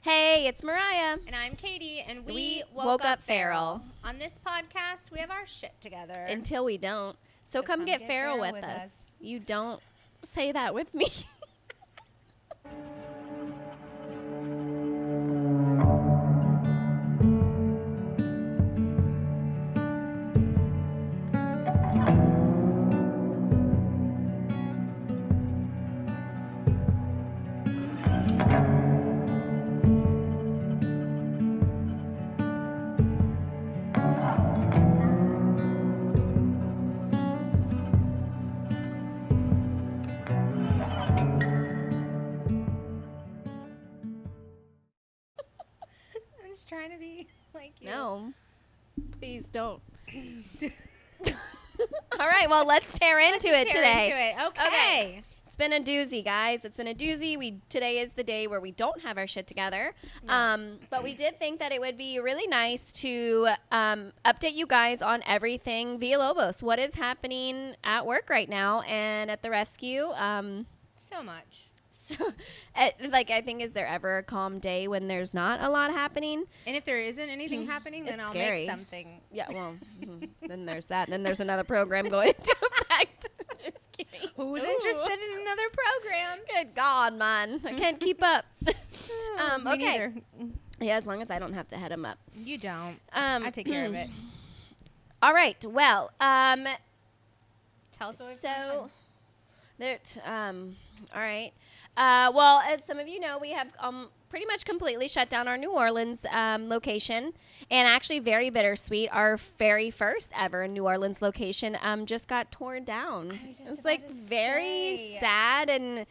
Hey, it's Mariah. And I'm Katie, and we woke up feral. On this podcast, we have our shit together. Until we don't. So come get feral with us. You don't say that with me. Trying to be like you. No, please don't. All right, well, let's tear into it today. Okay. It's been a doozy, guys. It's been a doozy. Today is the day where we don't have our shit together. No. But we did think that it would be really nice to update you guys on everything Villalobos. What is happening at work right now and at the rescue? So much. So, I think, is there ever a calm day when there's not a lot happening? And if there isn't anything happening, then I'll scary. make something. Yeah, well, then there's that. And then there's another program going into effect. Just kidding. Who's interested in another program? Good God, man. I can't keep up. Me okay. neither. Yeah, as long as I don't have to head them up. You don't. I take care of it. All right. Well, tell us what all right. Well, as some of you know, we have pretty much completely shut down our New Orleans location, and actually very bittersweet. Our very first ever New Orleans location just got torn down. It was like very sad, and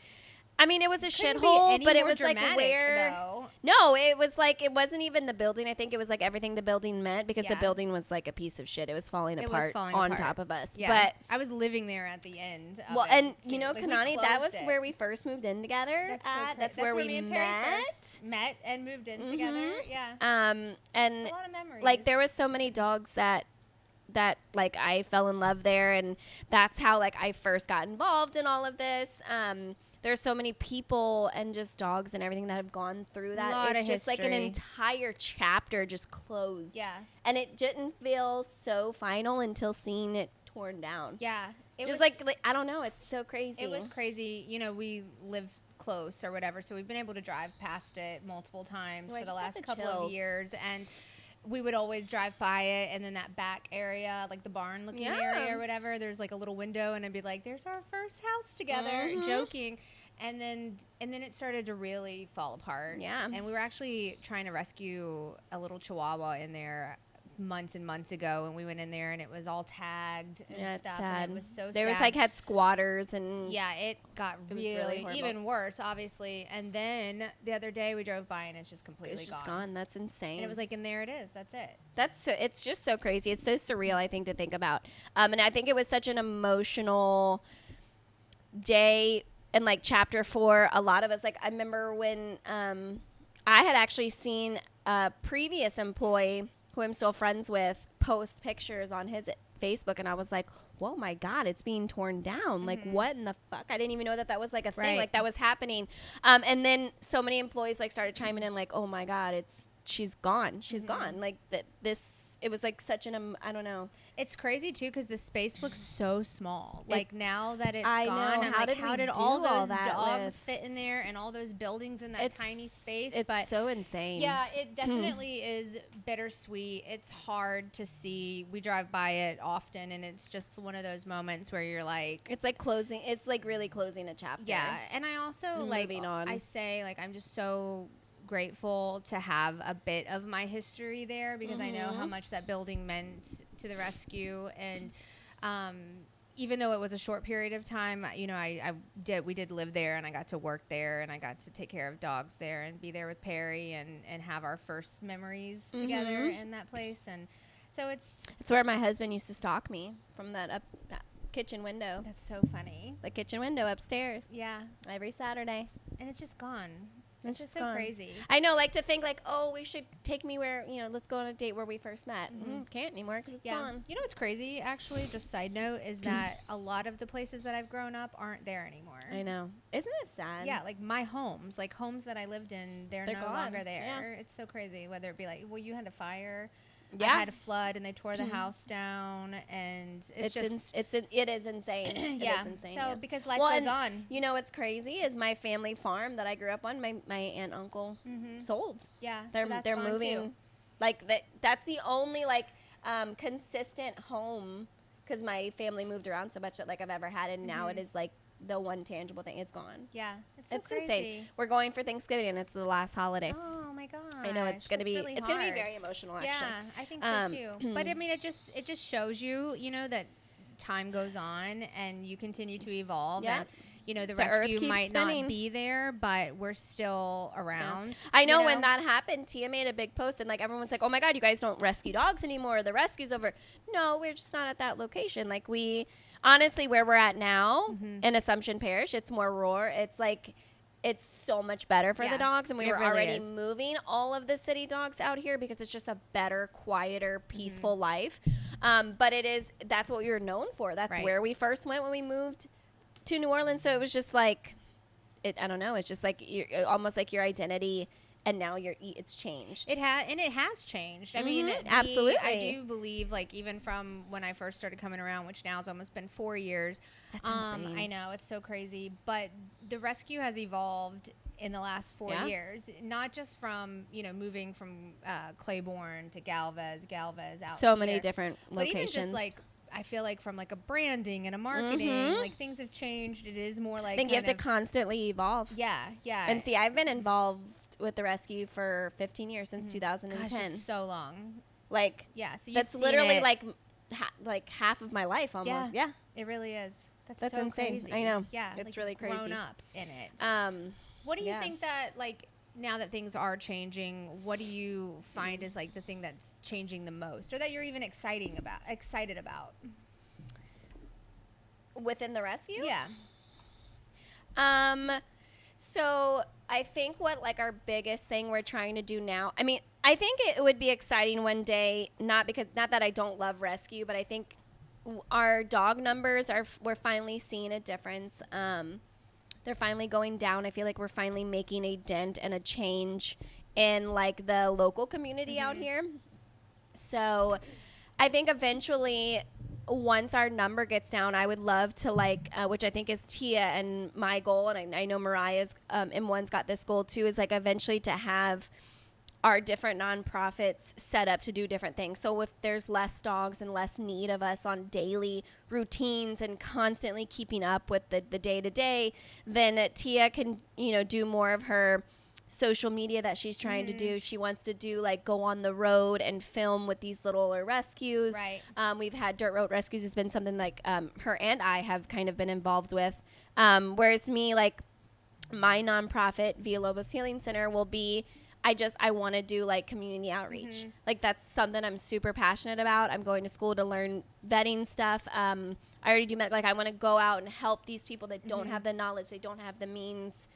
I mean, it was a shithole, but it was like where. Though. No, it was like it wasn't even the building. I think it was like everything the building meant because the building was like a piece of shit. It was falling apart on top of us. Yeah, but I was living there at the end. Well, and you know, Kanani, that was where we first moved in together. That's where we met and moved in together. Yeah. And it's a lot of memories. Like there was so many dogs that like I fell in love there, and that's how like I first got involved in all of this. There's so many people and just dogs and everything that have gone through that. It's just like an entire chapter just closed. Yeah. And it didn't feel so final until seeing it torn down. Yeah. It just was like I don't know. It's so crazy. It was crazy. You know, we live close or whatever, so we've been able to drive past it multiple times for the last couple of years, and we would always drive by it, and then that back area, like the barn looking area or whatever, there's like a little window, and I'd be like, there's our first house together, joking. And then it started to really fall apart. Yeah. And we were actually trying to rescue a little Chihuahua in there months and months ago, and we went in there and it was all tagged and stuff. Sad. And it was so sad. There was like had squatters and it got really even worse, obviously. And then the other day we drove by and it's just completely it's just gone. That's insane. And it was like, and there it is. That's it. It's just so crazy. It's so surreal, I think, to think about. And I think it was such an emotional day. And like chapter 4, a lot of us, like I remember when I had actually seen a previous employee who I'm still friends with post pictures on his Facebook, and I was like, whoa, my God, it's being torn down. Like, what in the fuck? I didn't even know that was like a thing, like that was happening. And then so many employees like started chiming in like, oh my God, she's gone. She's gone. Like it was like such I don't know. It's crazy too because the space looks so small. Like now that it's gone, I'm like, how did all those dogs fit in there and all those buildings in that tiny space? It's so insane. Yeah, it definitely is bittersweet. It's hard to see. We drive by it often, and it's just one of those moments where you're like, it's like closing. It's like really closing a chapter. Yeah, and I also I say like I'm just so grateful to have a bit of my history there because I know how much that building meant to the rescue, and even though it was a short period of time, you know, we did live there, and I got to work there, and I got to take care of dogs there and be there with Perry and have our first memories together in that place. And so it's where my husband used to stalk me from that kitchen window. That's so funny. The kitchen window upstairs. Yeah. Every Saturday. And it's just gone. It's just so crazy. I know, like to think like, oh, we should take me where, let's go on a date where we first met. Can't anymore because it's gone. You know what's crazy, actually, just side note, is that a lot of the places that I've grown up aren't there anymore. I know. Isn't it sad? Yeah, like my homes, like homes that I lived in, they're no gone. longer there. Yeah. It's so crazy, whether it be like, well, you had a fire. Yeah. I had a flood and they tore the house down, and it is insane. It is insane. So because life goes on. You know what's crazy is my family farm that I grew up on. My aunt and uncle sold. Yeah, they're moving. Too. Like that's the only like consistent home, because my family moved around so much that like I've ever had, and now it is like the one tangible thing. It's gone. Yeah, it's crazy. Insane. We're going for Thanksgiving, and it's the last holiday. Oh my god! I know it's gonna be. Really it's gonna be very emotional. Actually. Yeah, I think so too. But I mean, it just shows you, that time goes on and you continue to evolve. Yeah. And, the rescue might not be there, but we're still around. Yeah. I know when that happened, Tia made a big post, and like everyone's like, "Oh my god, you guys don't rescue dogs anymore. The rescue's over." No, we're just not at that location. Like honestly, where we're at now in Assumption Parish, it's more rural. It's like, it's so much better for the dogs, and we were already moving all of the city dogs out here because it's just a better, quieter, peaceful life. But that's what we were known for. That's where we first went when we moved to New Orleans. So it was just like, I don't know. It's just like almost like your identity. And now it's changed. It has changed. I mean, absolutely. I do believe, like, even from when I first started coming around, which now has almost been 4 years. That's insane. I know, it's so crazy. But the rescue has evolved in the last 4 years, not just from, moving from Claiborne to Galvez out so many different locations. But even just, like, I feel like from, like, a branding and a marketing, like, things have changed. It is more like, I think you have to constantly evolve. Yeah. And see, I've been involved with the rescue for 15 years, since 2010. Gosh, it's so long. Like, so that's literally like half of my life almost. Yeah, it really is. That's so insane. Crazy. I know. Yeah, it's really crazy. Grown up in it. What do you think that, like, now that things are changing, what do you find is like the thing that's changing the most, or that you're even excited about within the rescue? Yeah. So I think what like our biggest thing we're trying to do now, I mean, I think it would be exciting one day, not that I don't love rescue, but I think our dog numbers we're finally seeing a difference. They're finally going down. I feel like we're finally making a dent and a change in like the local community out here. So I think eventually, once our number gets down, I would love to like, which I think is Tia and my goal, and I know Mariah's M1's got this goal too, is like eventually to have our different nonprofits set up to do different things. So if there's less dogs and less need of us on daily routines and constantly keeping up with the day-to-day, then Tia can, do more of her social media that she's trying to do. She wants to do like go on the road and film with these littler rescues. Right. We've had dirt road rescues has been something like her and I have kind of been involved with. Whereas me, like my nonprofit Villalobos Healing Center will be, I want to do like community outreach. Like that's something I'm super passionate about. I'm going to school to learn vetting stuff. I already do like I want to go out and help these people that don't have the knowledge, they don't have the means,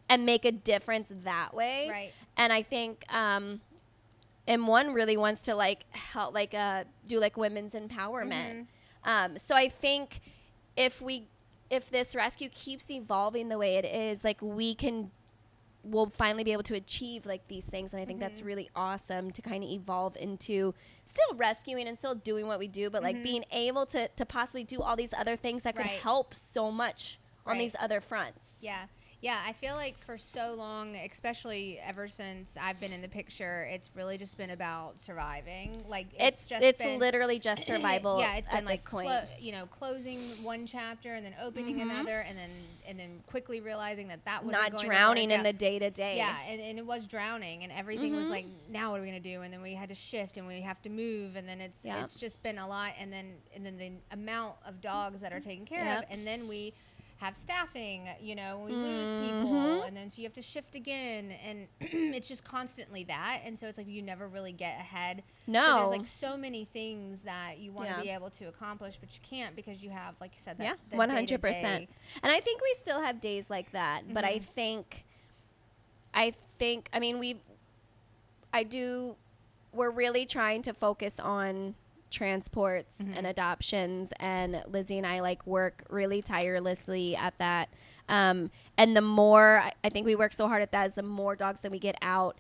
and make a difference that way. Right. And I think M1 really wants to like help, like do like women's empowerment. So I think if this rescue keeps evolving the way it is, like we'll finally be able to achieve like these things. And I think that's really awesome to kind of evolve into still rescuing and still doing what we do, but like being able to possibly do all these other things that could help so much on these other fronts. Yeah, I feel like for so long, especially ever since I've been in the picture, it's really just been about surviving. Like it's been, literally just survival. Yeah, it's been like closing one chapter and then opening another, and then quickly realizing that was not drowning in the day to day. Yeah, and it was drowning, and everything was like, now what are we gonna do? And then we had to shift, and we have to move, and then it's just been a lot, and then the amount of dogs that are taken care of, and then we have staffing, we lose people, and then so you have to shift again, and it's just constantly that, and so it's like you never really get ahead. No. So there's like so many things that you want to be able to accomplish, but you can't because you have, like you said, that 100%. And I think we still have days like that, but I I think, I mean, we're really trying to focus on transports and adoptions, and Lizzie and I like work really tirelessly at that. And the more, I think we work so hard at that, is the more dogs that we get out.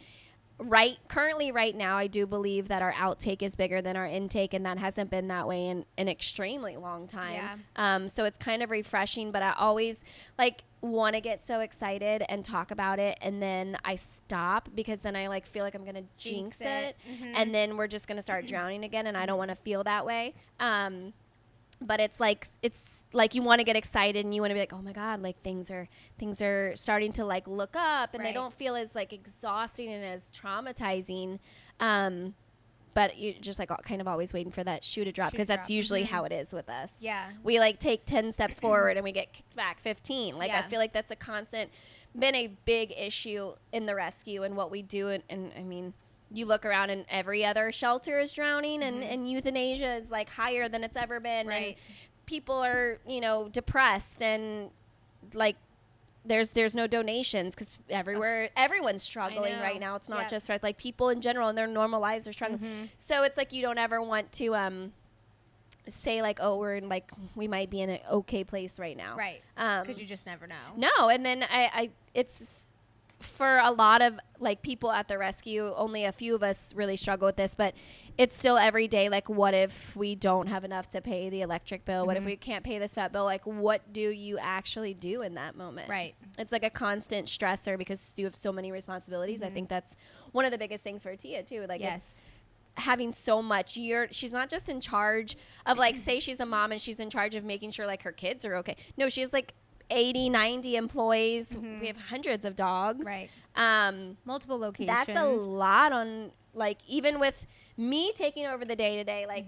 Currently right now, I do believe that our outtake is bigger than our intake, and that hasn't been that way in an extremely long time. Yeah. So it's kind of refreshing, but I always like want to get so excited and talk about it, and then I stop, because then I like feel like I'm gonna jinx it. And then we're just gonna start drowning again, and I don't want to feel that way. But it's like you want to get excited, and you want to be like, oh my God, like things are starting to like look up, and they don't feel as like exhausting and as traumatizing. But you're just like kind of always waiting for that shoe to drop, because that's usually how it is with us. Yeah. We like take 10 steps forward and we get kicked back 15. Like I feel like that's been a big issue in the rescue and what we do. And I mean, you look around and every other shelter is drowning, and euthanasia is like higher than it's ever been. Right. And people are, depressed, and like there's no donations, because everyone's struggling right now. It's not just like people in general in their normal lives are struggling. So it's like you don't ever want to say like, oh, we might be in an okay place right now. Right. Because you just never know. No. And then it's for a lot of like people at the rescue, only a few of us really struggle with this, but it's still every day. Like, what if we don't have enough to pay the electric bill? What if we can't pay this vet bill? Like, what do you actually do in that moment? Right. It's like a constant stressor, because you have so many responsibilities. I think that's one of the biggest things for Tia too. Like, it's having so much. She's not just in charge of like, say she's a mom and she's in charge of making sure like her kids are okay. No, she has like 80, 90 employees. We have hundreds of dogs. Right. Multiple locations. That's a lot on, like, even with me taking over the day to day, like,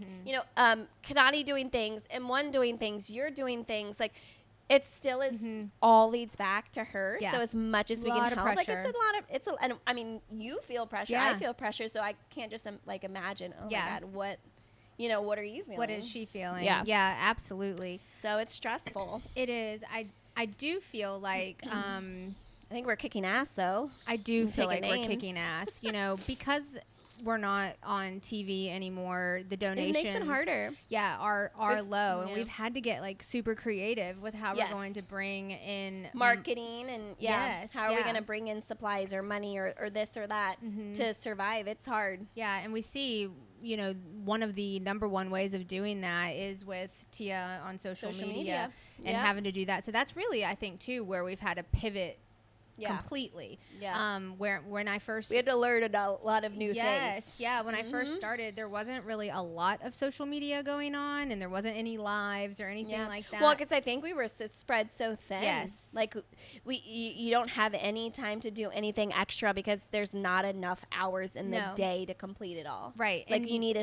Kanani doing things, and one doing things, you're doing things, like, it still is all leads back to her. Yeah. So as much as we can help, like, it's a lot of, and I mean, you feel pressure, I feel pressure, so I can't just like imagine, oh my God, what are you feeling? What is she feeling? Yeah, absolutely. So it's stressful. It is. I do feel like I think we're kicking ass, though. I do feel like we're kicking ass, because we're not on TV anymore. The donations, it makes it harder. Yeah, are low, and we've had to get like super creative with how we're going to bring in marketing, and how are we going to bring in supplies or money or this or that to survive? It's hard. Yeah, and we see, one of the number one ways of doing that is with Tia on social media. And having to do that. So that's really, I think, too, where we've had to pivot completely. Yeah. When I first... We had to learn a lot of new things. Yes. Yeah. When I first started, there wasn't really a lot of social media going on, and there wasn't any lives or anything like that. Well, because I think we were spread so thin. Yes. Like, you don't have any time to do anything extra, because there's not enough hours in the day to complete it all. Right. Like, we need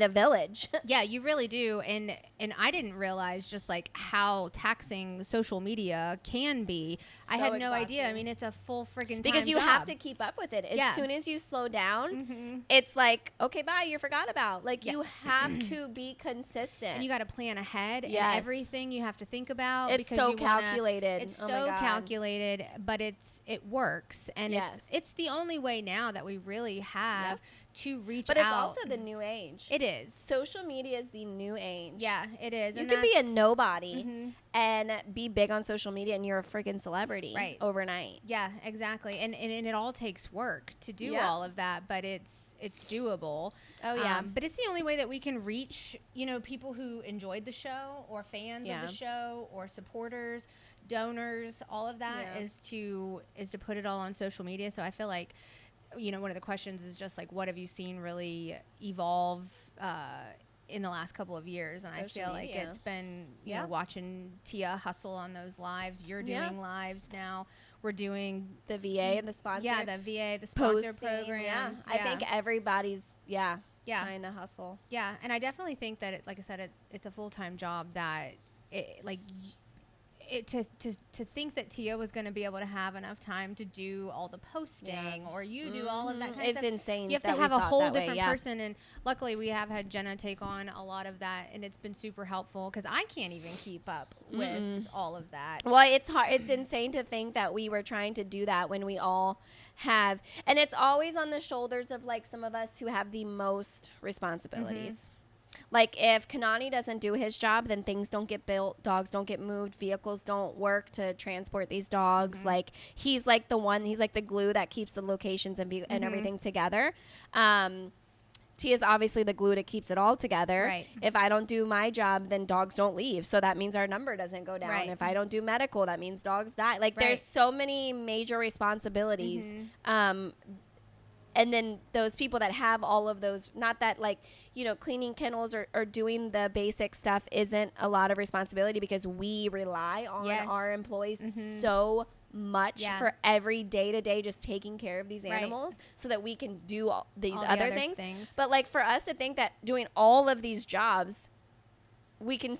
a village. Yeah, you really do. And I didn't realize just, like, how taxing social media can be. I had no idea. I mean, it's a full friggin' because you have to keep up with it. As soon as you slow down, it's like, okay, bye, you're forgot about. Like, you have to be consistent. And you got to plan ahead. And everything you have to think about. It's because so calculated. It's so calculated, but it works. And it's the only way now that we really have to reach out. But it's also the new age. It is. Social media is the new age. Yeah, it is. You can be a nobody and be big on social media, and you're a freaking celebrity overnight. Yeah, exactly. And it all takes work to do all of that, but it's doable. Oh yeah. But it's the only way that we can reach, people who enjoyed the show, or fans of the show, or supporters, donors. All of that is to put it all on social media. So I feel like, one of the questions is just like, what have you seen really evolve in the last couple of years? And social I feel media. Like it's been, watching Tia hustle on those lives. You're doing lives now. We're doing the VA and the sponsor. Yeah, the VA, the sponsor programs. I think everybody's, trying to hustle. Yeah, and I definitely think that, like I said, it's a full-time job that, to think that Tia was going to be able to have enough time to do all the posting or you do all of that kind of stuff. It's insane. You have to have a whole different person. And luckily we have had Jenna take on a lot of that, and it's been super helpful because I can't even keep up with all of that. Well, it's hard. It's insane to think that we were trying to do that when we all have, and it's always on the shoulders of like some of us who have the most responsibilities. Like if Kanani doesn't do his job, then things don't get built, dogs don't get moved, vehicles don't work to transport these dogs. Like he's like the glue that keeps the locations and everything together. Tia's obviously the glue that keeps it all together. Right. If I don't do my job, then dogs don't leave. So that means our number doesn't go down. Right. If I don't do medical, that means dogs die. Like there's so many major responsibilities. And then those people that have all of those, not that like, you know, cleaning kennels or doing the basic stuff isn't a lot of responsibility because we rely on our employees so much for every day to day just taking care of these animals so that we can do all these other things. But like for us to think that doing all of these jobs, we can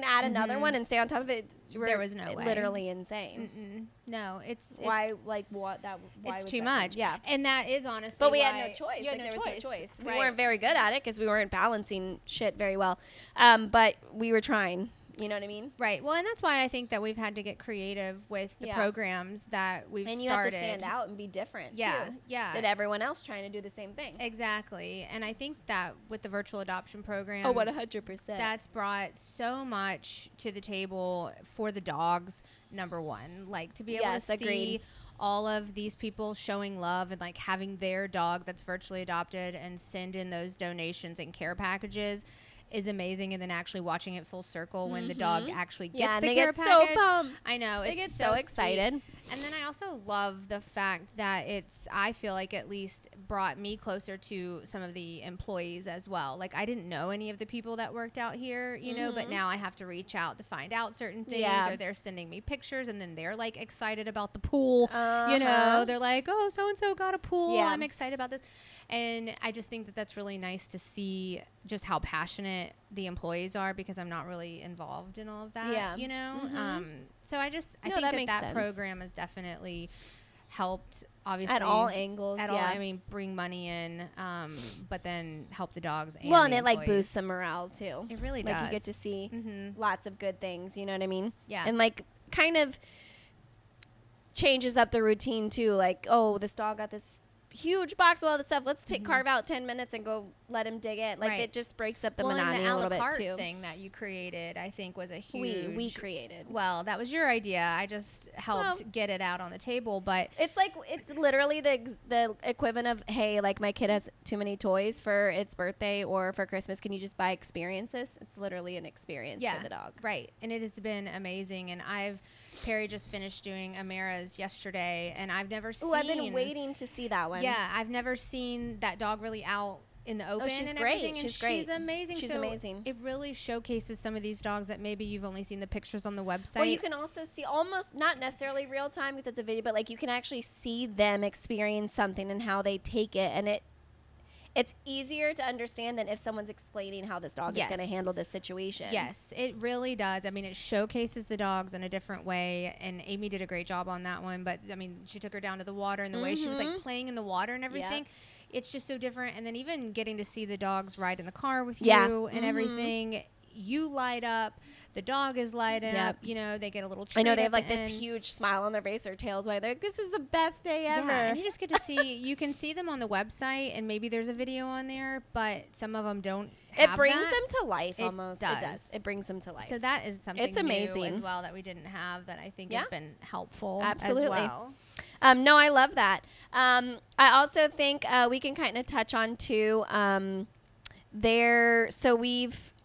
add another one and stay on top of it. There was no way. Literally insane. No, it's why like what that why it's was too that much. Thing? Yeah, and that is honestly. But we why had no choice. Like, there was no choice. We Right. weren't very good at it because we weren't balancing shit very well. But we were trying. You know what I mean? Right. Well, and that's why I think that we've had to get creative with the programs that we've started. And you have to stand out and be different, too. Yeah. Than everyone else trying to do the same thing. Exactly. And I think that with the virtual adoption program. 100%. That's brought so much to the table for the dogs, number one. Like, to be able to see all of these people showing love and, like, having their dog that's virtually adopted and send in those donations and care packages is amazing, and then actually watching it full circle when the dog actually gets the care package. So pumped. I know, they it's get so excited. Sweet. And then I also love the fact that I feel like at least brought me closer to some of the employees as well. Like I didn't know any of the people that worked out here, you know, but now I have to reach out to find out certain things, or they're sending me pictures, and then they're like excited about the pool. You know, they're like, oh, so and so got a pool. I'm excited about this. And I just think that that's really nice to see just how passionate the employees are, because I'm not really involved in all of that, you know? So I think that program has definitely helped, obviously. At all angles, I mean, bring money in, but then help the dogs and and it employees. like boosts some morale, too. It really does. Like you get to see lots of good things, you know what I mean? Yeah. And like kind of changes up the routine, too. Like, oh, this dog got this huge box of all this stuff. Let's carve out 10 minutes and go let him dig in. Like it just breaks up the monotony a little bit too. The thing that you created, I think, was a huge. We created. Well, that was your idea. I just helped get it out on the table. But it's like it's literally the equivalent of, hey, like my kid has too many toys for its birthday or for Christmas. Can you just buy experiences? It's literally an experience for the dog. Right, and it has been amazing. And Perry just finished doing Amara's yesterday, and I've never seen. Oh, I've been waiting to see that one. Yeah, I've never seen that dog really out in the open. She's and great. Everything. She's and great. She's amazing. She's amazing. It really showcases some of these dogs that maybe you've only seen the pictures on the website. Well, you can also see almost not necessarily real time because it's a video, but like you can actually see them experience something and how they take it, and it's easier to understand than if someone's explaining how this dog is going to handle this situation. Yes, it really does. I mean, it showcases the dogs in a different way, and Amy did a great job on that one. But, I mean, she took her down to the water, and the way she was, like, playing in the water and everything, it's just so different. And then even getting to see the dogs ride in the car with you and everything, you light up. The dog is lighting up. You know, they get a little treat. I know they have like this huge smile on their face. Their tails wide. They're like, this is the best day ever. Yeah, and you just get to see. You can see them on the website, and maybe there's a video on there, but some of them don't. It brings them to life. Almost. It does. It brings them to life. So that is something. It's amazing new as well that we didn't have that I think has been helpful. Absolutely. As well. No, I love that. I also think we can kind of touch on too. I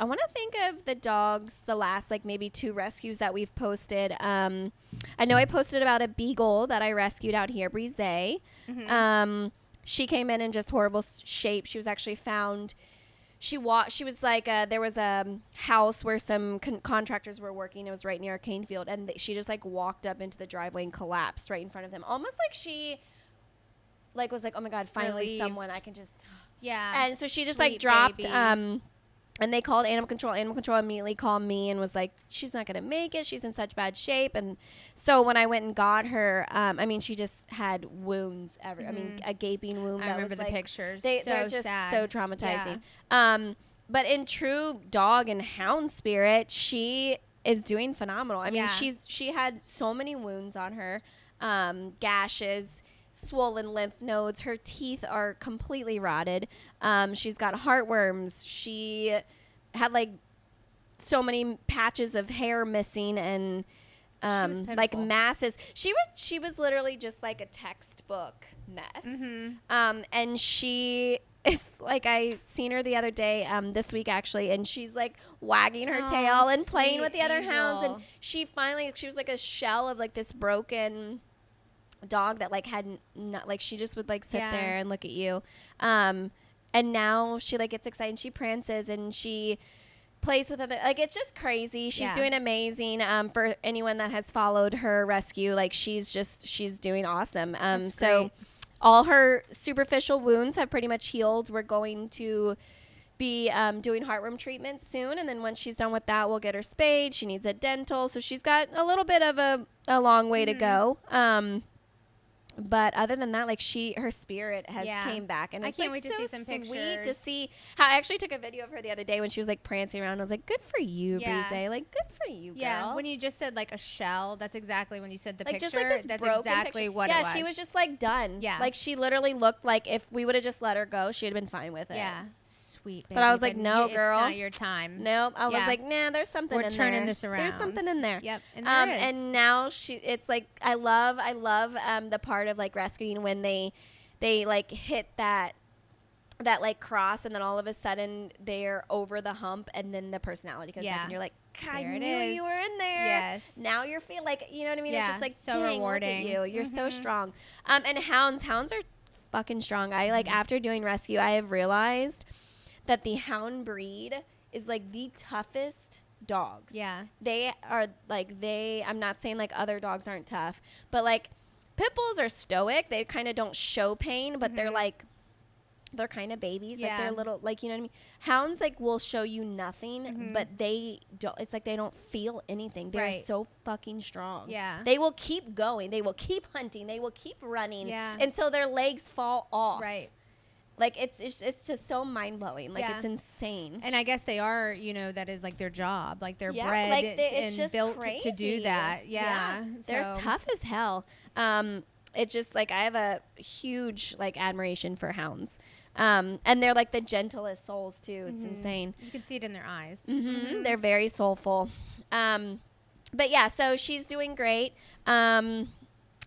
want to think of the dogs, the last like maybe 2 rescues that we've posted. I know I posted about a beagle that I rescued out here, Brise. She came in just horrible shape. She was actually found. She was like, there was a house where some contractors were working. It was right near a cane field. And she just like walked up into the driveway and collapsed right in front of them. Almost like she like was like, oh my God, finally someone I can just. Yeah. And so she just like dropped And they called animal control. Animal control immediately called me and was like, she's not going to make it. She's in such bad shape. And so when I went and got her, I mean, she just had wounds. I mean, a gaping wound. I remember the pictures. They're just sad. so traumatizing. Yeah. But in true dog and hound spirit, she is doing phenomenal. I mean, she had so many wounds on her, gashes, swollen lymph nodes. Her teeth are completely rotted. She's got heartworms. She had like so many patches of hair missing and like masses. She was literally just like a textbook mess. And she is like, I seen her the other day, this week actually, and she's like wagging her tail and playing with the other hounds. And she was like a shell of like this broken dog that like had not, like, she just would like sit there and look at you. And now she like gets excited and she prances and she plays with other, like, it's just crazy. She's doing amazing. For anyone that has followed her rescue, like, she's doing awesome. So great. All her superficial wounds have pretty much healed. We're going to be doing heartworm treatment soon, and then once she's done with that, we'll get her spayed. She needs a dental, so she's got a little bit of a long way to go. But other than that, like, her spirit has came back, and I can't wait to see some pictures. Sweet to see how I actually took a video of her the other day when she was like prancing around. I was like, "Good for you, Brise! Like, good for you, girl." Yeah, when you just said like a shell, that's exactly when you said the like, picture. Just like that's exactly picture. what it was. Yeah, she was just like done. Yeah, like she literally looked like if we would have just let her go, she'd have been fine with it. Yeah. Sweet, baby, but I was like, no, girl, it's not your time. Nope. I was like, nah, there's something in there. We're turning this around. There's something in there. Yep. And there is. And now it's like, I love the part of like rescuing when they like hit that like cross, and then all of a sudden they're over the hump, and then the personality comes back, and you're like, I knew you were in there. Yes. Now you're feeling like, you know what I mean? It's just like, so rewarding. Look at you. You're so strong. And hounds are fucking strong. I like, after doing rescue, I have realized that the hound breed is like the toughest dogs. Yeah. They are like, I'm not saying like other dogs aren't tough, but like pit bulls are stoic. They kind of don't show pain, but they're like, they're kind of babies. Like they're little, like, you know what I mean? Hounds like will show you nothing, but they don't, it's like they don't feel anything. They're so fucking strong. Yeah. They will keep going. They will keep hunting. They will keep running until their legs fall off. Right. Like, it's just so mind-blowing. Like, it's insane. And I guess they are, you know, that is like their job. Like, they're bred like and built to do that. Yeah. They're tough as hell. It's just, like, I have a huge, like, admiration for hounds. And they're, like, the gentlest souls, too. It's insane. You can see it in their eyes. They're very soulful. But, yeah, so she's doing great.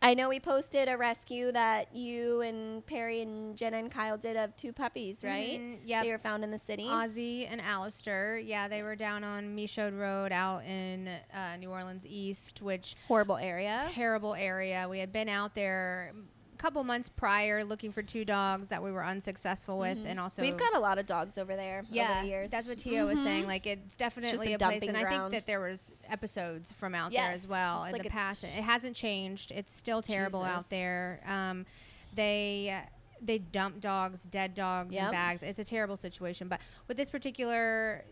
I know we posted a rescue that you and Perry and Jenna and Kyle did of 2 puppies, right? Yeah. They were found in the city. Ozzy and Alistair. Yeah, they were down on Michaud Road out in New Orleans East, which... Horrible area. Terrible area. We had been out there a couple months prior looking for 2 dogs that we were unsuccessful with, and also... We've got a lot of dogs over there over the years. That's what Tia was saying. Like, it's definitely a place, and ground. I think that there was episodes from out there as well in the past. It hasn't changed. It's still terrible out there. They dump dogs, dead dogs in bags. It's a terrible situation. But with this particular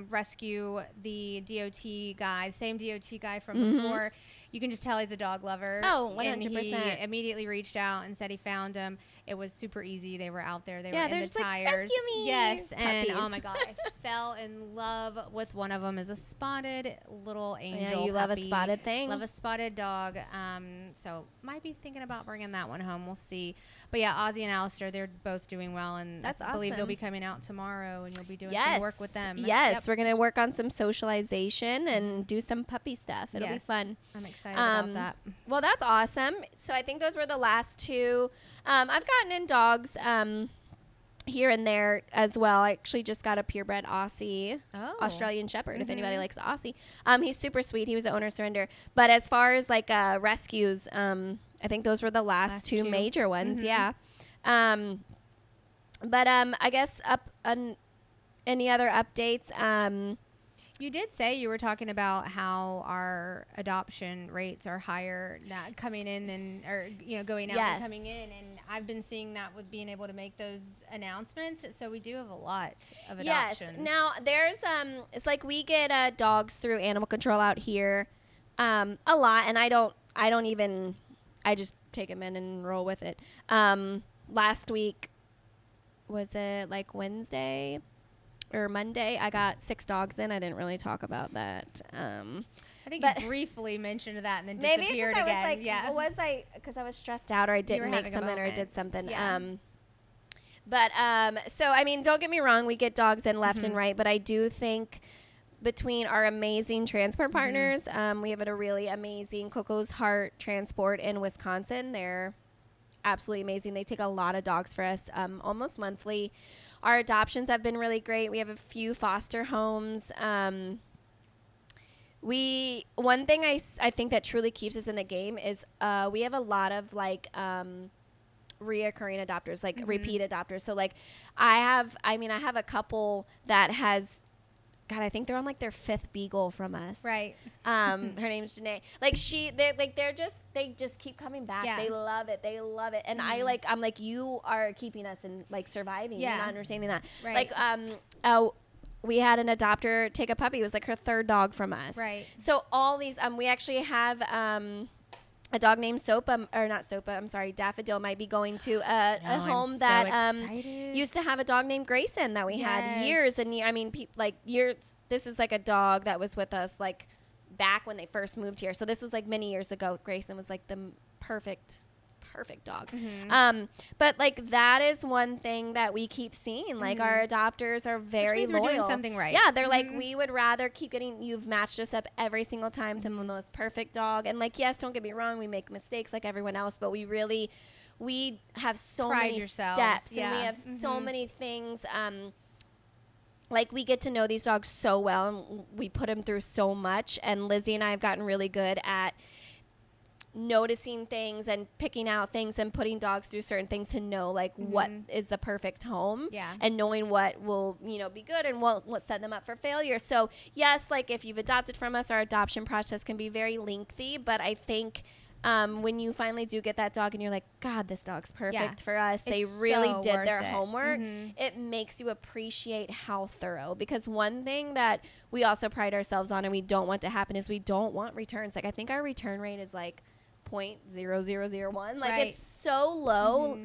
rescue, the DOT guy, same DOT guy from before, you can just tell he's a dog lover. Oh, 100%. And he immediately reached out and said he found him. It was super easy. They were out there. They were in the tires. Like, rescue me. Yes. Puppies. And oh my God, I fell in love with one of them. Is a spotted little angel. Yeah, you love a spotted thing. Love a spotted dog. So might be thinking about bringing that one home. We'll see. But yeah, Ozzy and Alistair, they're both doing well. And that's awesome. I believe they'll be coming out tomorrow, and you'll be doing some work with them. Yes. We're going to work on some socialization and do some puppy stuff. It'll be fun. I'm excited about that. Well, that's awesome. So I think those were the last 2. I've gotten in dogs here and there as well. I actually just got a purebred Aussie, Australian Shepherd, if anybody likes Aussie. He's super sweet. He was an owner surrender. But as far as like rescues, I think those were the last 2 major ones. Yeah. But I guess any other updates? You did say you were talking about how our adoption rates are higher not coming in or going out and coming in, and I've been seeing that with being able to make those announcements. So we do have a lot of adoptions. Yes. Now there's it's like we get dogs through animal control out here, a lot, and I just take them in and roll with it. Last week, was it like Wednesday or Monday? I got 6 dogs in. I didn't really talk about that. I think you briefly mentioned that and then disappeared again. Was I because I was stressed out or I didn't make something or I did something. Yeah. So I mean, don't get me wrong, we get dogs in left and right, but I do think between our amazing transport partners, we have a really amazing Coco's Heart Transport in Wisconsin. They're absolutely amazing. They take a lot of dogs for us, almost monthly. Our adoptions have been really great. We have a few foster homes. One thing I think that truly keeps us in the game is we have a lot of like reoccurring adopters, like repeat adopters. So like I have a couple that has, God, I think they're on like their 5th beagle from us. Right. Her name's Janae. Like they just keep coming back. Yeah. They love it. And I'm like, you are keeping us and like surviving. Yeah. You're not understanding that. Right. Like, we had an adopter take a puppy. It was like her 3rd dog from us. Right. So all these, we actually have, a dog named Daffodil might be going to a home that used to have a dog named Grayson that we had years and years. This is like a dog that was with us like back when they first moved here. So this was like many years ago. Grayson was like the perfect dog. But like that is one thing that we keep seeing. Like our adopters are very loyal. We're doing something right. Yeah, they're like, we would rather keep getting, you've matched us up every single time to the most perfect dog. And like, yes, don't get me wrong, we make mistakes like everyone else, but we have so many steps and we have so many things. Like we get to know these dogs so well and we put them through so much. And Lizzie and I have gotten really good at noticing things and picking out things and putting dogs through certain things to know like what is the perfect home and knowing what will be good and what set them up for failure. So yes, like if you've adopted from us, our adoption process can be very lengthy, but I think when you finally do get that dog and you're like, God, this dog's perfect for us, they really did their homework. It makes you appreciate how thorough, because one thing that we also pride ourselves on and we don't want to happen is we don't want returns. Like I think our return rate is like 0.0001. Like it's so low.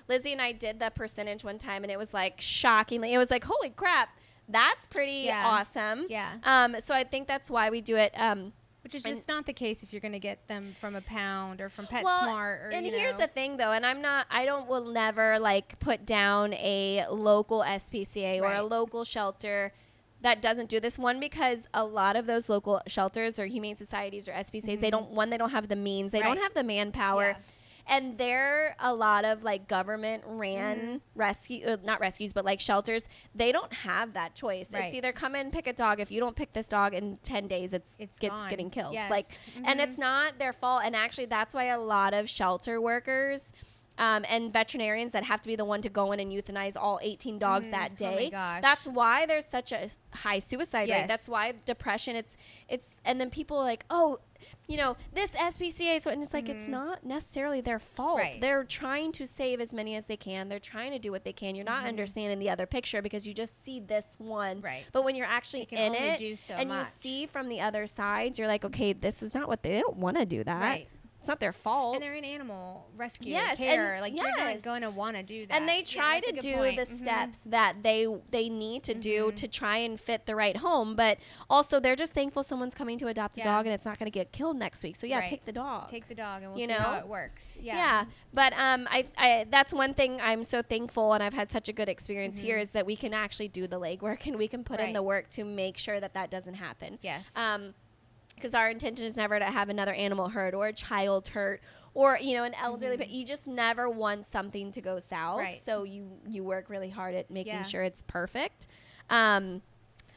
Lizzie and I did the percentage one time and it was like shockingly, it was like, holy crap, that's pretty awesome. So I think that's why we do it. Which is just not the case if you're going to get them from a pound or from PetSmart. Or, here's the thing though, and will never like put down a local SPCA or a local shelter that doesn't do this. One, because a lot of those local shelters or humane societies or SPCAs, they don't have the means, they don't have the manpower. And they're a lot of like government ran not rescues, but like shelters. They don't have that choice. It's either come in, pick a dog. If you don't pick this dog in 10 days, it's getting killed. Like, and it's not their fault. And actually that's why a lot of shelter workers and veterinarians that have to be the one to go in and euthanize all 18 dogs that day. That's why there's such a high suicide rate. That's why depression, it's and then people are like, oh, this SPCA. So, and it's like, it's not necessarily their fault. They're trying to save as many as they can. They're trying to do what they can. You're not understanding the other picture because you just see this one. But when you're actually in it you see from the other sides, you're like, okay, this is not what they don't want to do that. It's not their fault. And they're in animal rescue care. And, you're not going to want to do that. And they try to do the steps that they need to do to try and fit the right home. But also, they're just thankful someone's coming to adopt a dog and it's not going to get killed next week. So, take the dog. Take the dog and we'll see how it works. But I that's one thing I'm so thankful, and I've had such a good experience here, is that we can actually do the legwork and we can put in the work to make sure that doesn't happen. Because our intention is never to have another animal hurt or a child hurt or, an elderly, but you just never want something to go south. So you work really hard at making sure it's perfect. And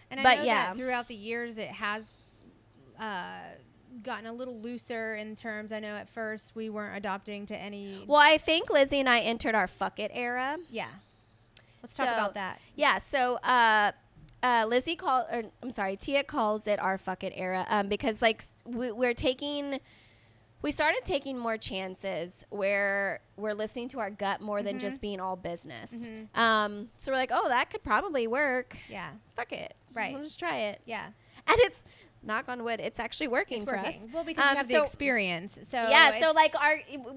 I know that throughout the years it has gotten a little looser in terms. I know at first we weren't adopting to any. Well, I think Lizzie and I entered our fuck it era. Let's talk about that. So Tia calls it our fuck it era, because like we started taking more chances where we're listening to our gut more than just being all business. So we're like, oh, that could probably work. Yeah. Fuck it. Right. We'll just try it. Yeah. And it's, knock on wood, it's actually working for us. Well, because you have the experience. So yeah, so like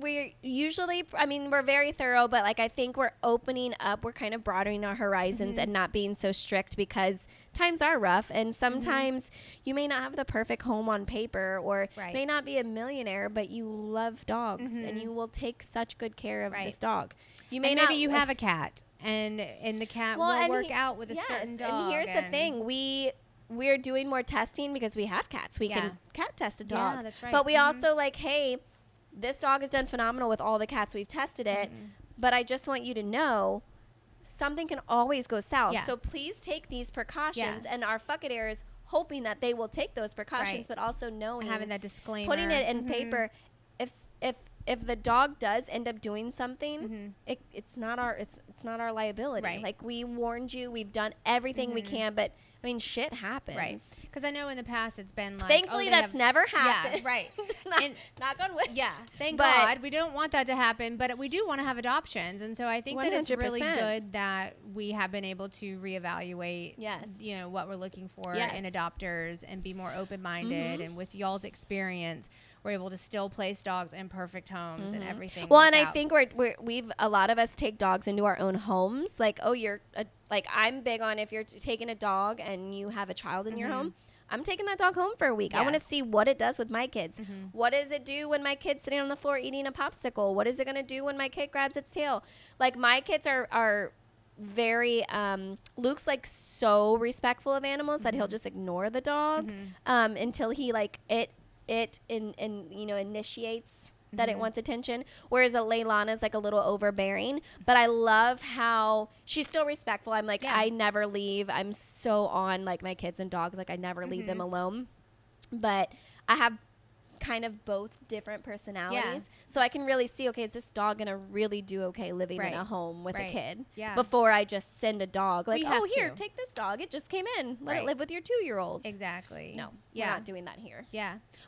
we're usually, I mean, we're very thorough, but like I think we're opening up, we're kind of broadening our horizons and not being so strict, because times are rough, and sometimes you may not have the perfect home on paper, or may not be a millionaire, but you love dogs and you will take such good care of this dog. You may maybe you have a cat, and the cat will work out with a certain dog. And here's the thing, we're doing more testing because we have cats. We can cat test a dog. Yeah, that's right. But we also like, hey, this dog has done phenomenal with all the cats we've tested it, but I just want you to know something can always go south. Yeah. So please take these precautions. And our fuck it air is hoping that they will take those precautions, but also knowing, having that disclaimer, putting it in paper. If the dog does end up doing something, it's not our liability. Right. Like, we warned you, we've done everything we can, but I mean, shit happens. Right. Because I know in the past it's been like, thankfully that's never happened. Yeah, right. knock on wood. Yeah, thank God. We don't want that to happen, but we do want to have adoptions, and so I think 100%. That it's really good that we have been able to reevaluate. Yes. You know what we're looking for in adopters, and be more open-minded. And with y'all's experience, we're able to still place dogs in perfect homes and everything. Well, and I think we've a lot of us take dogs into our own homes. Like, oh, like, I'm big on, if you're taking a dog and you have a child in your home, I'm taking that dog home for a week. I want to see what it does with my kids. What does it do when my kid's sitting on the floor eating a popsicle? What is it going to do when my kid grabs its tail? Like, my kids are very Luke's like so respectful of animals that he'll just ignore the dog until he like initiates that it wants attention, whereas Leilana's like a little overbearing. But I love how she's still respectful. I'm like, I never leave. I'm so on like my kids and dogs. Like, I never leave them alone. But I have kind of both different personalities, so I can really see, okay, is this dog gonna really do okay living in a home with a kid before I just send a dog like, oh, here, take this dog, it just came in, let it live with your 2-year-old. Exactly. No, we're not doing that here.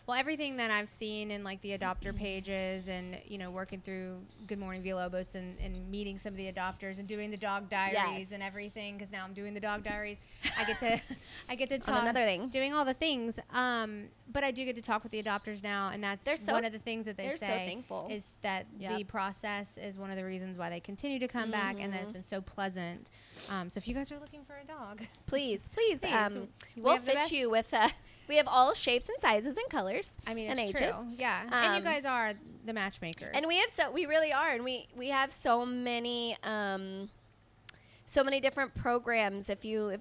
Well, everything that I've seen in like the adopter pages, and working through Good Morning Villalobos, and meeting some of the adopters and doing the dog diaries and everything, because now I'm doing the dog diaries. I get to talk, another thing, doing all the things, but I do get to talk with the adopters now, and that's one of the things that they say, so thankful, is that the process is one of the reasons why they continue to come back, and that it's been so pleasant. So if you guys are looking for a dog, please, we'll fit you with we have all shapes and sizes and colors. I mean, it's and ages. True. Yeah. And you guys are the matchmakers. And we really are, and we have so many different programs. If you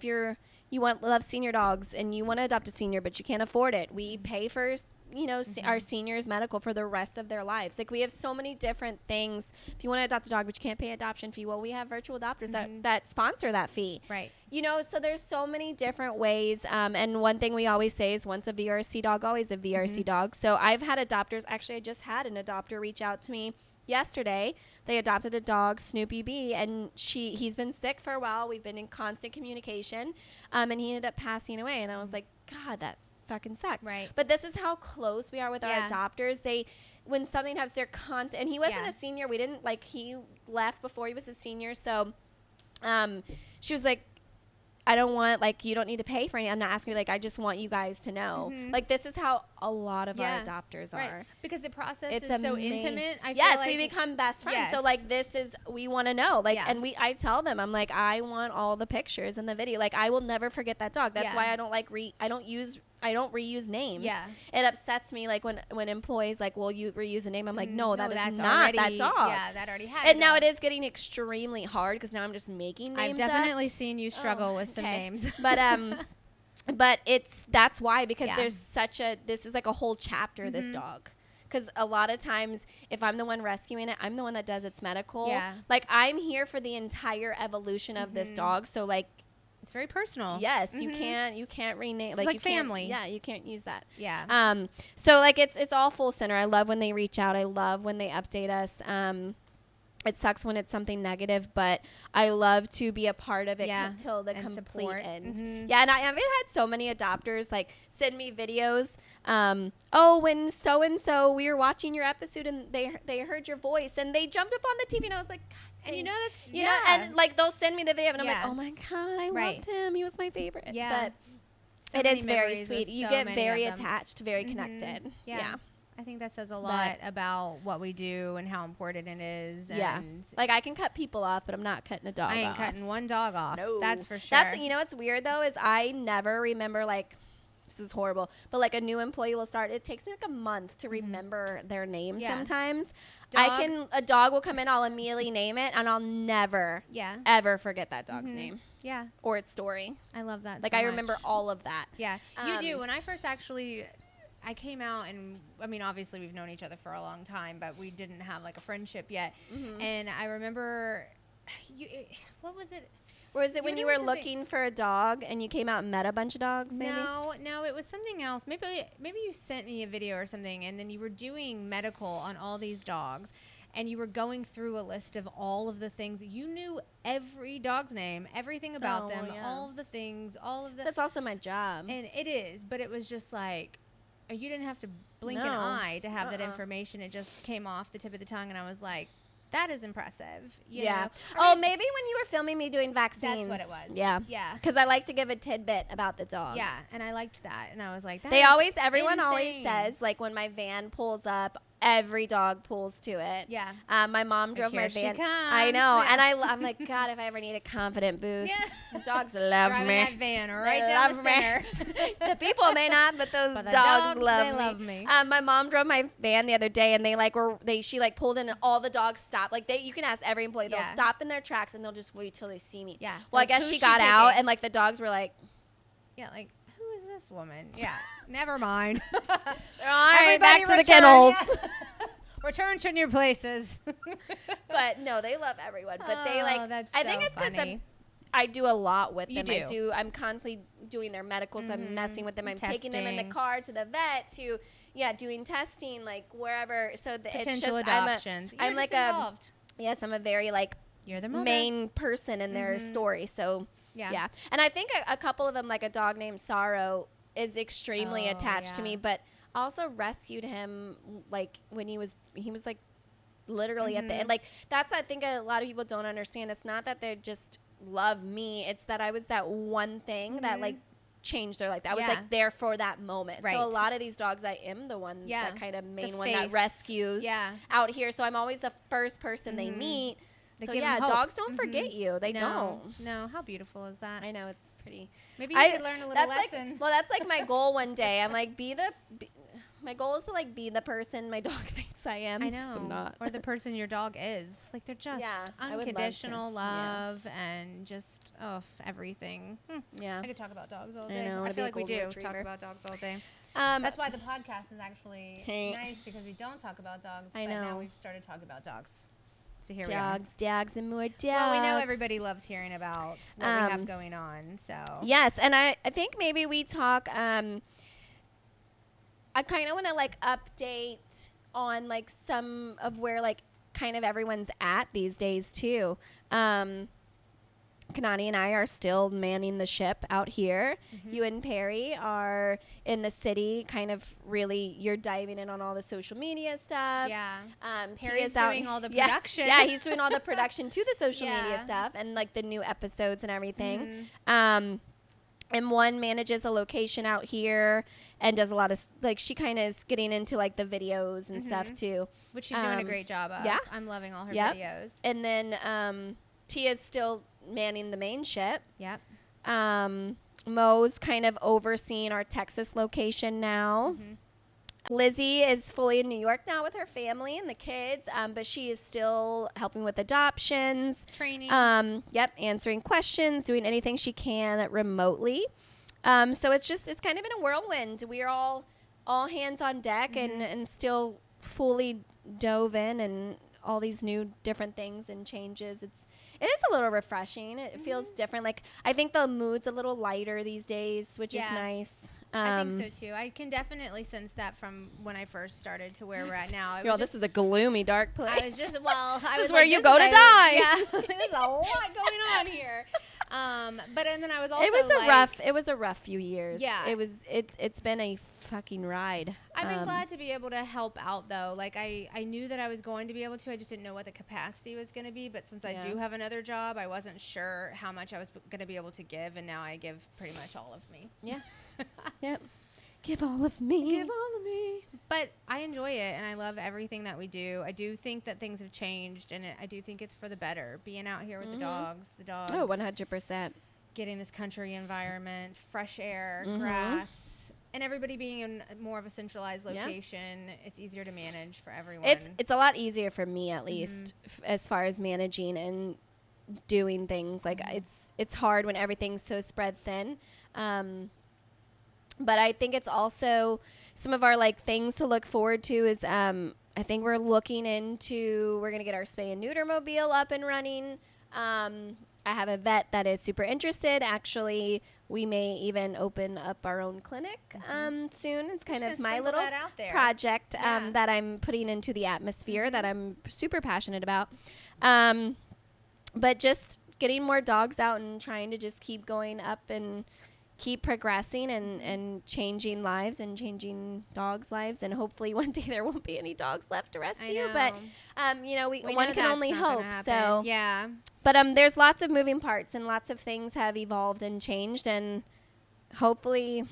love senior dogs and you want to adopt a senior but you can't afford it, we pay for our seniors medical for the rest of their lives. Like, we have so many different things. If you want to adopt a dog but you can't pay adoption fee, well, we have virtual adopters that sponsor that fee. Right. So there's so many different ways. And one thing we always say is, once a VRC dog, always a VRC dog. So I've had adopters. Actually, I just had an adopter reach out to me yesterday. They adopted a dog, Snoopy B, and he's been sick for a while. We've been in constant communication, and he ended up passing away. And I was like, God, that fucking suck. Right. But this is how close we are with our adopters. When something happens, they're constant. And he wasn't a senior. We didn't he left before he was a senior. So, she was like, I don't want, you don't need to pay for any. I'm not asking you, I just want you guys to know. This is how a lot of our adopters are. Because the process is so intimate. I feel like we become best friends. So, we want to know. And I tell them, I'm like, I want all the pictures and the video. I will never forget that dog. That's why I don't reuse names. Yeah. It upsets me, when employees, will you reuse a name? I'm like, no, that's not that dog. Yeah, that already had And now it is getting extremely hard, because now I'm just making names I've definitely seen you struggle with some names. But that's why, because this is a whole chapter, this dog. Because a lot of times, if I'm the one rescuing it, I'm the one that does its medical. Yeah. I'm here for the entire evolution of this dog. So, it's very personal. Yes, you can't rename. It's family. You can't use that. Yeah. So it's all full center. I love when they reach out. I love when they update us. And it sucks when it's something negative, but I love to be a part of it till the complete support. end. Yeah, and I've had so many adopters like send me videos. Oh, when so and so we were watching your episode and they heard your voice and they jumped up on the TV and I was like, God, and you know that's you know, and like they'll send me the video and I'm like, oh my God, I loved him. He was my favorite. Yeah, but it is very sweet. You get very attached, very connected. Yeah. I think that says a lot about what we do and how important it is. And like I can cut people off, but I'm not cutting a dog off. I ain't cutting one dog off. No. That's for sure. That's, you know what's weird though is I never remember like, this is horrible, but like a new employee will start, it takes me like a month to remember their name sometimes. A dog will come in, I'll immediately name it and I'll never ever forget that dog's name. Yeah. Or its story. I love that Like so I remember all of that. Yeah. You do. When I first I came out and, I mean, obviously we've known each other for a long time, but we didn't have like a friendship yet. And I remember, what was it? Or was it when you were looking for a dog and you came out and met a bunch of dogs, maybe? No, it was something else. Maybe you sent me a video or something and then you were doing medical on all these dogs and you were going through a list of all of the things. You knew every dog's name, everything about them, all of the things, all of the... That's also my job. And it is, but it was just like... You didn't have to blink an eye to have that information. It just came off the tip of the tongue, and I was like, that is impressive. You know? Oh, maybe when you were filming me doing vaccines. That's what it was. Yeah. Because I like to give a tidbit about the dog. Yeah, and I liked that, and I was like, everyone always says, like, when my van pulls up, every dog pulls to it. Yeah. My mom drove my van. She comes. I know. Yeah. And I'm like, God, if I ever need a confident boost, dogs love Driving me. That van right down the center. The people may not, but those dogs love me. My mom drove my van the other day, and she pulled in, and all the dogs stopped. Like you can ask every employee, they'll stop in their tracks, and they'll just wait till they see me. Yeah. Well, like, I guess she got out, and like the dogs were like, like. This woman. Yeah. Never mind. Everybody back to the kennels. Return to new places. But no, they love everyone. But they that's I think so it's because funny. I do a lot with them. Do. I'm constantly doing their medical, so I'm messing with them. I'm taking them in the car to the vet to doing testing, like wherever. So it's just adoptions. I'm like involved. I'm a very like you're the main person in their story. So. Yeah. And I think a couple of them, like a dog named Sorrow, is extremely attached to me, but also rescued him like when he was like literally at the end. Like that's, I think a lot of people don't understand. It's not that they just love me. It's that I was that one thing that like changed their life. I was like there for that moment. Right. So a lot of these dogs, I am the one that kind of main one that rescues out here. So I'm always the first person they meet. So dogs don't forget you. They don't. No, how beautiful is that? I know, it's pretty. Maybe you could learn a little lesson. That's like my goal one day. I'm like, my goal is to like be the person my dog thinks I am. I know. I'm not. Or the person your dog is. Like they're just unconditional love and just everything. Yeah. I could talk about dogs all day. I know, I feel like we do talk about dogs all day. That's why the podcast is actually nice, because we don't talk about dogs. I know. But now we've started talking about dogs. So here dogs, and more dogs. Well, we know everybody loves hearing about what we have going on. So yes, and I think maybe we talk. I kind of want to like update on like some of where like kind of everyone's at these days too. Kanani and I are still manning the ship out here. You and Perry are in the city, kind of really, you're diving in on all the social media stuff. Yeah. Perry's doing all the production. Yeah, he's doing all the production to the social media stuff and like the new episodes and everything. And one manages a location out here and does a lot of, like, she kind of is getting into like the videos and stuff too. Which she's doing a great job of. Yeah. I'm loving all her videos. And then Tia's still manning the main ship. Yep. Mo's kind of overseeing our Texas location now. Lizzie is fully in New York now with her family and the kids, but she is still helping with adoptions. Training. Answering questions, doing anything she can remotely. So it's kind of been a whirlwind. We're all hands on deck and still fully dove in and all these new different things and changes. It is a little refreshing. It feels different. Like I think the mood's a little lighter these days, which is nice. I think so too. I can definitely sense that from when I first started to where we're at now. This is a gloomy, dark place. I was just, well, this is where you go to die. Yeah, there's a lot going on here. But and then I was also it was a rough few years. Yeah. It's been a fucking ride. I've been glad to be able to help out though. Like I knew that I was going to be able to. I just didn't know what the capacity was going to be. But since I do have another job, I wasn't sure how much I was going to be able to give, and now I give pretty much all of me. Yeah. Yep. Give all of me. Give all of me. But I enjoy it, and I love everything that we do. I do think that things have changed, and I do think it's for the better. Being out here with the dogs. Oh, 100%. Getting this country environment, fresh air, grass, and everybody being in more of a centralized location. It's easier to manage for everyone. It's a lot easier for me, at least, as far as managing and doing things. Like it's hard when everything's so spread thin. But I think it's also some of our like things to look forward to is I think we're going to get our spay and neuter mobile up and running. I have a vet that is super interested. Actually, we may even open up our own clinic soon. It's kind of my little project that I'm putting into the atmosphere that I'm super passionate about. But just getting more dogs out and trying to just keep going up and keep progressing and changing lives and changing dogs' lives, and hopefully one day there won't be any dogs left to rescue. But one can only hope. So yeah. But there's lots of moving parts, and lots of things have evolved and changed, and hopefully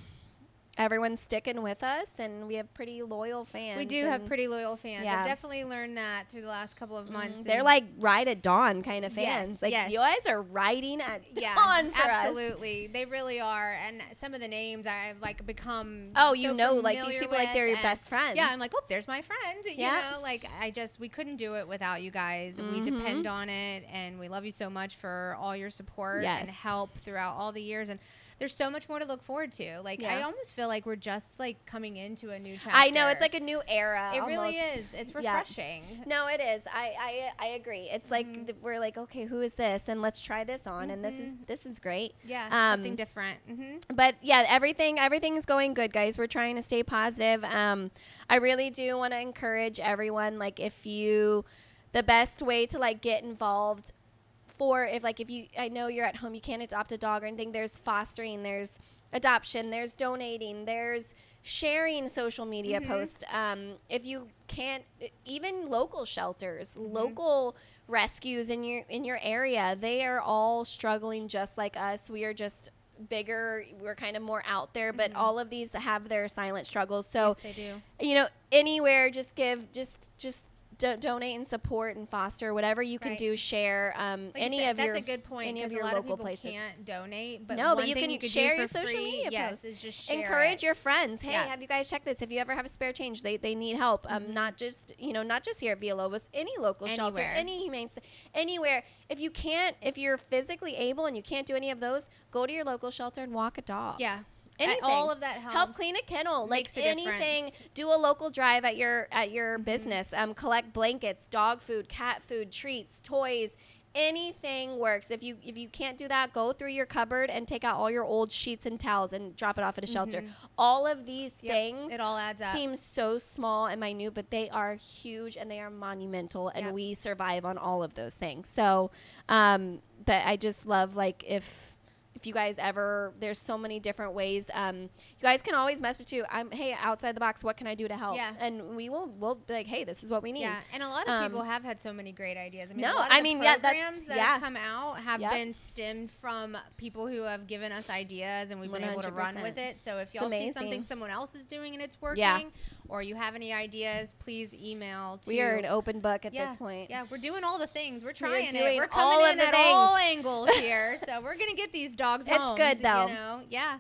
everyone's sticking with us, and we have pretty loyal fans. We do have pretty loyal fans. I've definitely learned that through the last couple of months. They're like ride at dawn kind of fans. You guys are riding at dawn for us. Absolutely. They really are. And some of the names I've like become like these people like they're your best friends. Yeah, I'm like, there's my friend. Yeah. You know, like we couldn't do it without you guys. We depend on it, and we love you so much for all your support and help throughout all the years. And there's so much more to look forward to. Like I almost feel like we're just like coming into a new chapter. I know, it's like a new era. It really is. It's refreshing. No, it is. I agree. It's like we're like, okay, who is this? And let's try this on. And this is great. Yeah, something different. But yeah, everything's going good, guys. We're trying to stay positive. I really do want to encourage everyone. Like, the best way to like get involved. I know you're at home, you can't adopt a dog or anything. There's fostering, there's adoption, there's donating, there's sharing social media posts. If you can't, even local shelters, local rescues in your area, they are all struggling just like us. We are just bigger, we're kind of more out there, but all of these have their silent struggles. So, yes, they do. Anywhere, just give, just donate and support and foster whatever you can do. Share that's a good point, because a lot of people can't donate, but one you thing can share your social media posts. Is just share encourage your friends. Hey, have you guys checked this? If you ever have a spare change, they need help. Not just here at Villalobos, any local shelter, any humane, anywhere. If you're physically able and you can't do any of those, go to your local shelter and walk a dog. Yeah. Anything. All of that helps. Help clean a kennel. Makes like anything. Difference. Do a local drive at your business. Collect blankets, dog food, cat food, treats, toys. Anything works. If you can't do that, go through your cupboard and take out all your old sheets and towels and drop it off at a shelter. All of these things, it all adds up. Seem so small and minute, but they are huge and they are monumental, and we survive on all of those things. So, but I just love if you guys ever, there's so many different ways. You guys can always message too. Hey, outside the box, what can I do to help? Yeah. And we'll be like, hey, this is what we need. Yeah. And a lot of people have had so many great ideas. A lot of programs that have come out have been stemmed from people who have given us ideas, and we've been able to run with it. So if y'all see something someone else is doing and it's working, or you have any ideas, please email to. We are an open book at this point. Yeah, we're doing all the things. We're trying it. We're coming in at all angles here. So we're going to get these dogs home. It's good though. Yeah.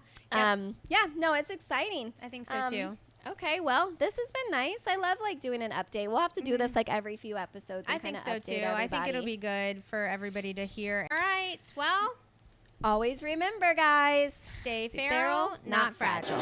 No, it's exciting. I think so too. Okay, well, this has been nice. I love doing an update. We'll have to do this every few episodes. And I think so too. I think it'll be good for everybody to hear. All right. Well, always remember, guys. Stay feral, not fragile.